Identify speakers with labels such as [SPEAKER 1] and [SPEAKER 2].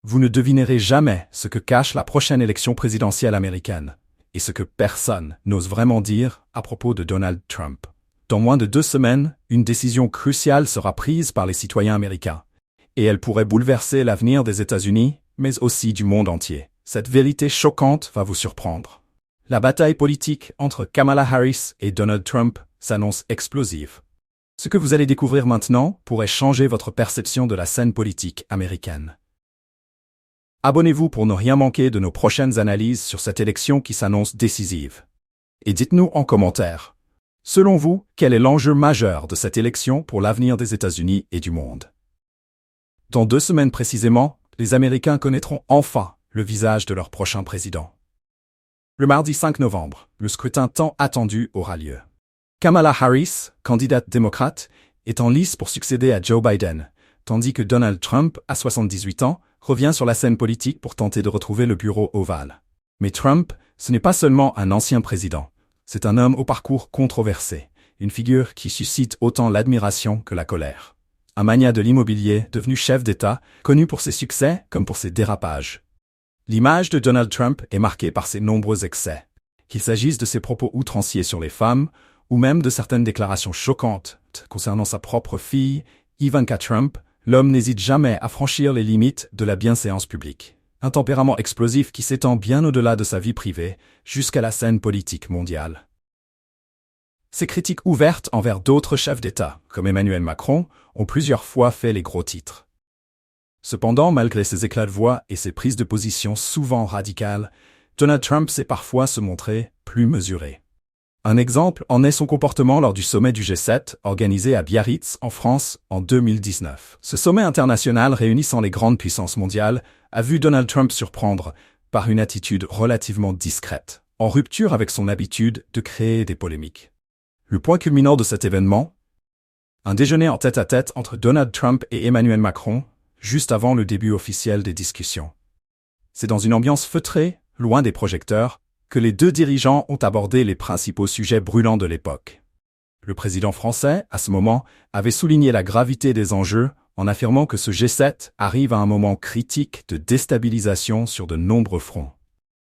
[SPEAKER 1] Vous ne devinerez jamais ce que cache la prochaine élection présidentielle américaine, et ce que personne n'ose vraiment dire à propos de Donald Trump. Dans moins de 2 semaines, une décision cruciale sera prise par les citoyens américains, et elle pourrait bouleverser l'avenir des États-Unis, mais aussi du monde entier. Cette vérité choquante va vous surprendre. La bataille politique entre Kamala Harris et Donald Trump s'annonce explosive. Ce que vous allez découvrir maintenant pourrait changer votre perception de la scène politique américaine. Abonnez-vous pour ne rien manquer de nos prochaines analyses sur cette élection qui s'annonce décisive. Et dites-nous en commentaire, selon vous, quel est l'enjeu majeur de cette élection pour l'avenir des États-Unis et du monde? Dans 2 semaines précisément, les Américains connaîtront enfin le visage de leur prochain président. Le mardi 5 novembre, le scrutin tant attendu aura lieu. Kamala Harris, candidate démocrate, est en lice pour succéder à Joe Biden, tandis que Donald Trump, à 78 ans, revient sur la scène politique pour tenter de retrouver le bureau ovale. Mais Trump, ce n'est pas seulement un ancien président, c'est un homme au parcours controversé, une figure qui suscite autant l'admiration que la colère. Un magnat de l'immobilier devenu chef d'État, connu pour ses succès comme pour ses dérapages. L'image de Donald Trump est marquée par ses nombreux excès, qu'il s'agisse de ses propos outranciers sur les femmes, ou même de certaines déclarations choquantes concernant sa propre fille, Ivanka Trump. L'homme n'hésite jamais à franchir les limites de la bienséance publique. Un tempérament explosif qui s'étend bien au-delà de sa vie privée, jusqu'à la scène politique mondiale. Ses critiques ouvertes envers d'autres chefs d'État, comme Emmanuel Macron, ont plusieurs fois fait les gros titres. Cependant, malgré ses éclats de voix et ses prises de position souvent radicales, Donald Trump sait parfois se montrer plus mesuré. Un exemple en est son comportement lors du sommet du G7 organisé à Biarritz, en France, en 2019. Ce sommet international réunissant les grandes puissances mondiales a vu Donald Trump surprendre par une attitude relativement discrète, en rupture avec son habitude de créer des polémiques. Le point culminant de cet événement, un déjeuner en tête-à-tête entre Donald Trump et Emmanuel Macron, juste avant le début officiel des discussions. C'est dans une ambiance feutrée, loin des projecteurs, que les 2 dirigeants ont abordé les principaux sujets brûlants de l'époque. Le président français, à ce moment, avait souligné la gravité des enjeux en affirmant que ce G7 arrive à un moment critique de déstabilisation sur de nombreux fronts.